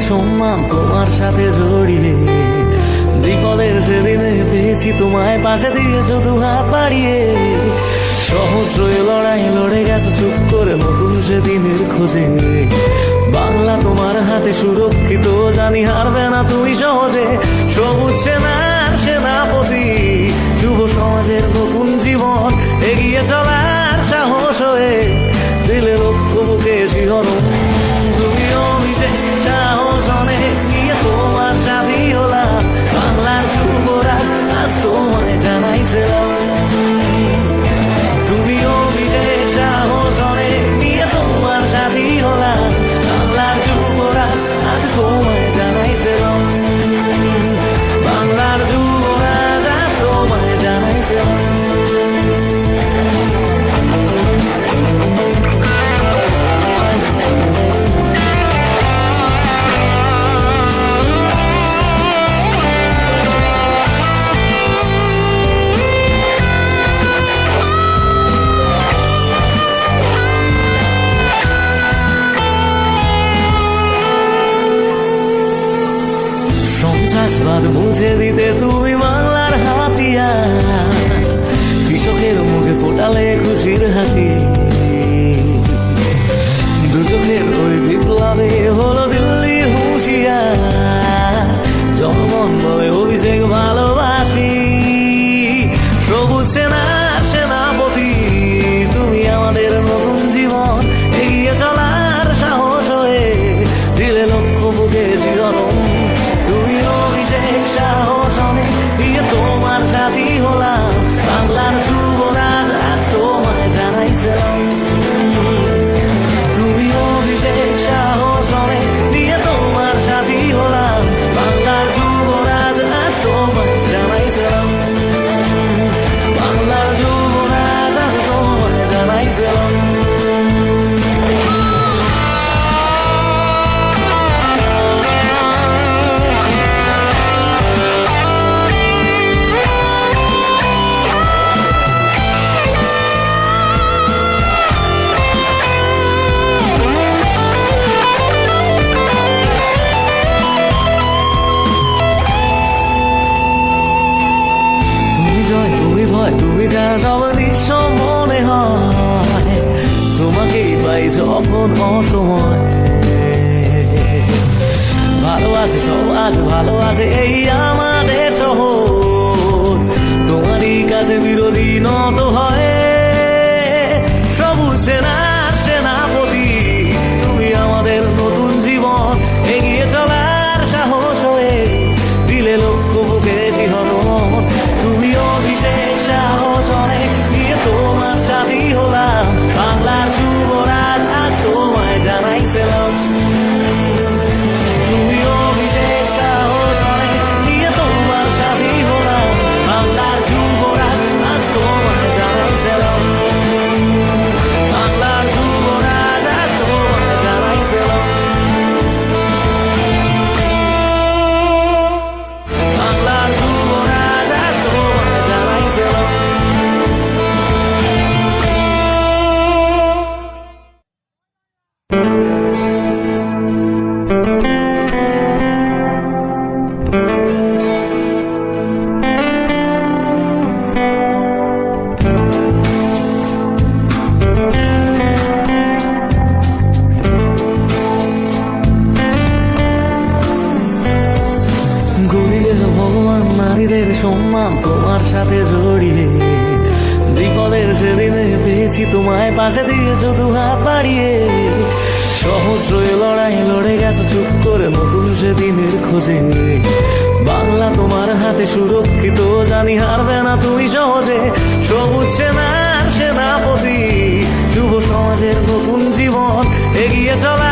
সম্মান তোমার সাথে জড়িয়ে, বিপদের সেদিনে পেয়েছি তোমায়, পাশে দিয়েছো দু হাত বাড়িয়ে। সহস্র লড়াই লড়ে গেছো চুপ করে নতুন সেদিনের খোঁজে। বাংলা তোমার হাতে সুরক্ষিত, জানি হারবে না তুমি সহজে। সবুজ সেনার সেনাপতি, যুব সমাজের নতুন জীবন, এগিয়ে চলার সাহস হয়ে দিলে লক্ষ্য বুকে শিহরণ। তুমি অভিষেক সাহস অনেক নিয়ে তোমার সাথী হলাম, বাংলার যুবরাজ আজ তোমায় জানাইছিলাম। তুমি অভিষেক সাহস অনেক নিয়ে তোমার সাথী হলাম, বাংলার যুবরাজ আজ তোমায় জানাইছিলাম। বাংলার যুবরাজ আজ তোমায় জানাইছিলাম। সন্ত্রাসবাদ মুছে দিতে তুমি বাংলার হাতিয়ার, কৃষকের মুখে ফোটালে খুশির হাসি। দুচোখের ওই বিপ্লবে হলো দিল্লি হুঁশিয়ার, জনগণ বলে অভিষেক ভালোবাসি। সবুজ সেনার সেনাপতি, তুমি আমাদের নতুন জীবন, এগিয়ে চলার সাহস হয়ে দিলে লক্ষ্য বুকে শিহরণ। তুমি অভিষেক সাহস অনেক নিয়ে তোমার সাথী হলাম, বাংলার যুবরাজ আজ তোমায় জানাইছিলাম। তুমি অভিষেক সাহস অনেক নিয়ে তোমার সাথী হলাম, বাংলার যুবরাজ আজ তোমায় জানাইছিলাম। বাংলার যুবরাজ আজ তোমায় জানাইছিলাম। তুমি যা সব নিঃস্ব মনে হয়, তোমাকেই পাই যখন অসময়। ভালো আছে সব আজ ভালো আছে এই আমাদের শহর, তোমারই কাছে বিরোধী নত হয়। সবুজ সেনার সেনাপতি, তুমি আমাদের নতুন জীবন, এগিয়ে চলার সাহস হয়ে দিলে লক্ষ্য বুকে শিহরণ। তুমি অভিষেক সাহস অনেক নিয়ে তোমার সাথী হলাম, বাংলার যুবরাজ আজ তোমায় জানাইছিলাম। তুমি অভিষেক সাহস অনেক নিয়ে তোমার সাথী হলাম, বাংলার যুবরাজ আজ তোমায় জানাইছিলাম। বাংলার যুবরাজ আজ তোমায় জানাইছিলাম। বাংলার যুবরাজ আজ তোমায় জানাইছিলাম। গরিবে ভগবান নারীদের সম্মান তোমার সাথে জড়িয়ে, বিপদের সেদিনে পেয়েছি তোমায়, পাশে দিয়েছো দু হাত বাড়িয়ে। সহস্র লড়াই লড়ে গেছো চুপ করে নতুন সেদিনের খোঁজে। বাংলা তোমার হাতে সুরক্ষিত, জানি হারবে না তুমি সহজে। সবুজ সেনার সেনাপতি, যুব সমাজের নতুন জীবন, এগিয়ে চলা